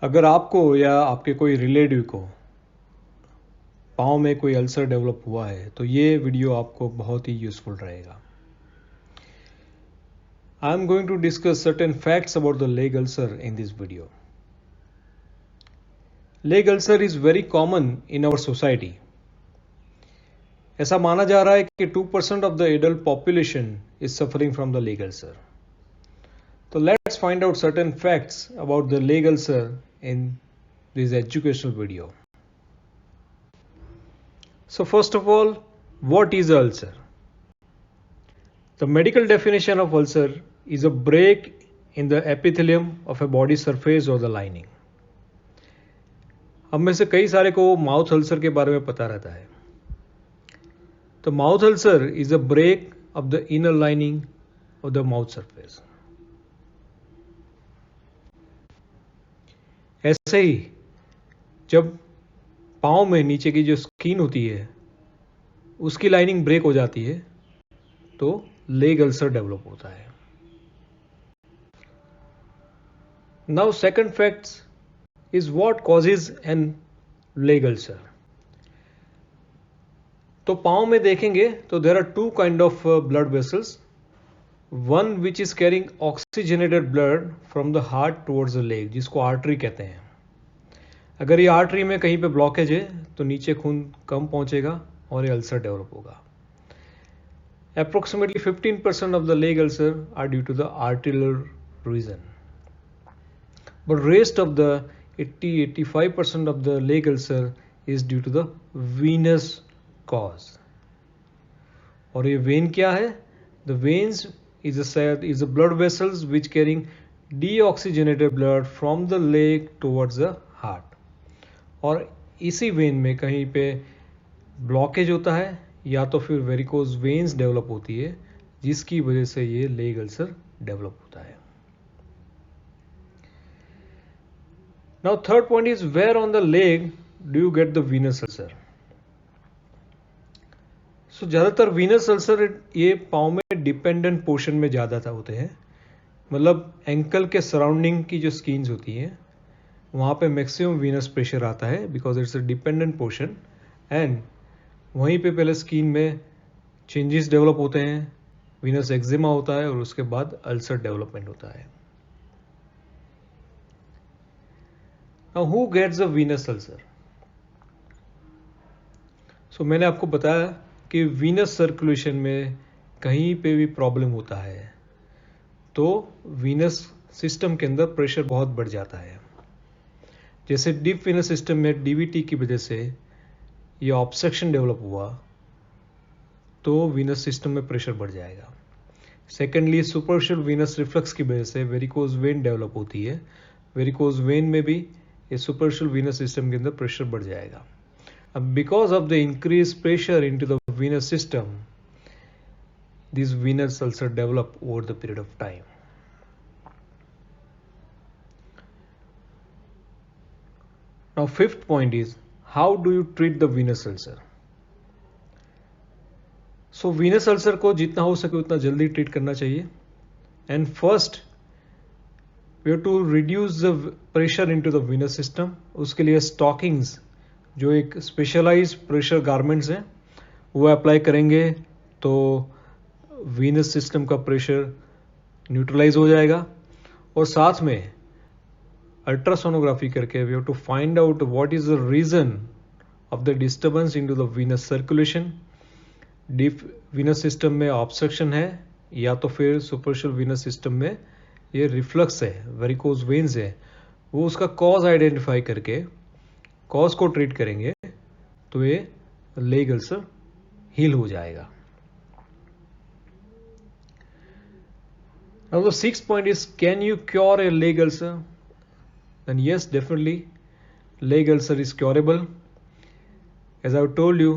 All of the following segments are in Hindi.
अगर आपको या आपके कोई रिलेटिव को पाँव में कोई अल्सर डेवलप हुआ है तो ये वीडियो आपको बहुत ही यूजफुल रहेगा। I am going to discuss certain facts about the leg ulcer in this video. Leg ulcer is very common in our society. ऐसा माना जा रहा है कि 2% of the adult population is suffering from the leg ulcer. तो let's find out certain facts about the leg ulcer in this educational video. So first of all, what is ulcer? The medical definition of ulcer is a break in the epithelium of a body surface or the lining. हम में से कई सारे को माउथ अल्सर के बारे में पता रहता है। तो mouth ulcer is a break of the inner lining of the mouth surface. ऐसे ही जब पाँव में नीचे की जो स्किन होती है उसकी लाइनिंग ब्रेक हो जाती है तो लेग अल्सर डेवलप होता है। Now second facts is what causes an leg ulcer. तो पाँव में देखेंगे तो there are two kind of blood vessels, one which is carrying oxygenated blood from the heart towards the leg, जिसको आर्टरी कहते हैं। अगर ये आर्टरी में कहीं पे ब्लॉकेज है तो नीचे खून कम पहुंचेगा और ये अल्सर डेवलप होगा। Approximately 15% of the leg ulcer are due to the arterial reason, but rest of the 80-85% of the leg ulcer is due to the venous cause. और ये वेन क्या है? The veins is a blood vessels which carrying deoxygenated blood from the leg towards the heart. और इसी वेन में कहीं पे ब्लॉकेज होता है या तो फिर वेरिकोज वेन्स डेवलप होती है जिसकी वजह से ये लेग अल्सर डेवलप होता है। Now third point is where on the leg do you get the venous ulcer. So ज्यादातर वीनस अल्सर ये पाँव में डिपेंडेंट पोर्शन में ज्यादा होते हैं, मतलब एंकल के सराउंडिंग की जो स्किन्स होती हैं वहाँ पे मैक्सिमम वीनस प्रेशर आता है because it's a dependent portion and वहीं पे पहले स्किन में चेंजेस डेवलप होते हैं, वीनस एक्जिमा होता है और उसके बाद अल्सर डेवलपमेंट होता है। Now who gets a venous ulcer? So मैंने आपको बताया कि वीनस सर्कुलेशन में कहीं पे भी प्रॉब्लम होता है तो वीनस सिस्टम के अंदर प्रेशर बहुत बढ़ जाता है। जैसे डीप वीनस सिस्टम में डीवीटी की वजह से ये ऑब्स्ट्रक्शन डेवलप हुआ तो वीनस सिस्टम में प्रेशर बढ़ जाएगा। सेकेंडली सुपरफिशियल वीनस रिफ्लक्स की वजह से वेरिकोज वेन डेवलप होती है, वेरिकोज वेन में भी ये सुपरफिशियल वीनस सिस्टम के अंदर प्रेशर बढ़ जाएगा। अब because of the increase pressure into the venous system this venous ulcer develop over the period of time. Now fifth point is how do you treat the venous ulcer. So venous ulcer को जितना हो सके उतना जल्दी ट्रीट करना चाहिए and first we have to reduce the pressure into the venous system. उसके लिए स्टॉकिंग्स जो एक स्पेशलाइज प्रेशर गारमेंट्स हैं वो अप्लाई करेंगे तो वीनस सिस्टम का प्रेशर न्यूट्रलाइज हो जाएगा। और साथ में अल्ट्रासोनोग्राफी करके we have to find out what is the reason of the disturbance into the venous circulation. Deep venous system में ऑब्स्ट्रक्शन है या तो फिर सुपरफिशियल वीनस सिस्टम में ये रिफ्लक्स है, वेरिकोज वेन्स है, वो उसका कॉज आइडेंटिफाई करके कॉज को ट्रीट करेंगे तो ये लेग अल्सर हील हो जाएगा। Now the sixth point is, can you cure a leg ulcer? Then yes, definitely leg ulcer is curable. As I've told you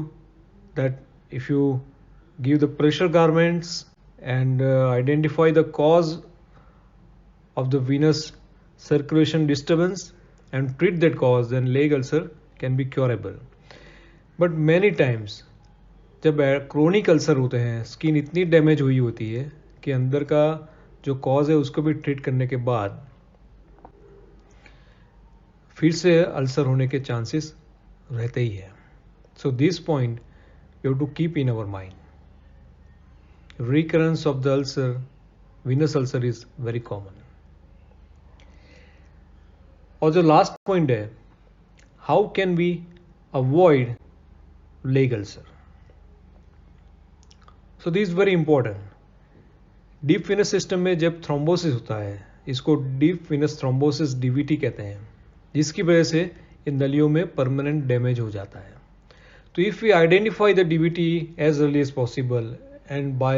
that if you give the pressure garments and identify the cause of the venous circulation disturbance and treat that cause, then leg ulcer can be curable. But many times जब क्रोनिक अल्सर होते हैं स्किन इतनी डैमेज हुई होती है कि अंदर का जो कॉज है उसको भी ट्रीट करने के बाद फिर से अल्सर होने के चांसेस रहते ही है. So this point you have to keep in our mind. Recurrence of the ulcer, venous ulcer is very common. और जो लास्ट पॉइंट है, how can we avoid leg ulcer. So this is very important. Deep venous system में जब थ्रोम्बोसिस होता है, इसको डीप विनस थ्रोम्बोसिस डीवीटी कहते हैं, जिसकी वजह से इन नलियों में परमानेंट डैमेज हो जाता है. तो if we identify the DVT as early as possible and by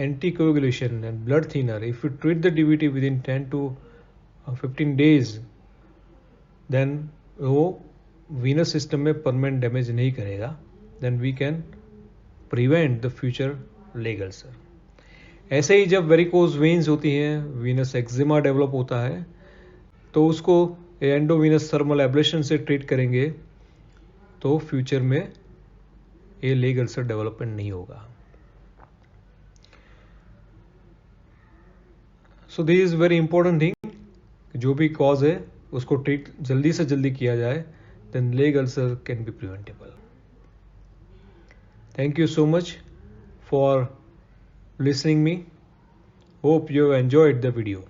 anticoagulation and blood thinner, if we treat the DVT within 10 to 15 days, then वो venous system में permanent damage नहीं करेगा. then we can prevent the future leg ulcer. ऐसे ही जब वेरिकोज वेन्स होती हैं, venous eczema डेवलप होता है, तो उसको एंडोवेनस थर्मल एब्लेशन से ट्रीट करेंगे तो फ्यूचर में ये लेग अल्सर डेवलपमेंट नहीं होगा. सो this is very important thing. जो भी कॉज है उसको ट्रीट जल्दी से जल्दी किया जाए, then leg ulcer can be preventable. Thank you so much for listening me. Hope you have enjoyed the video.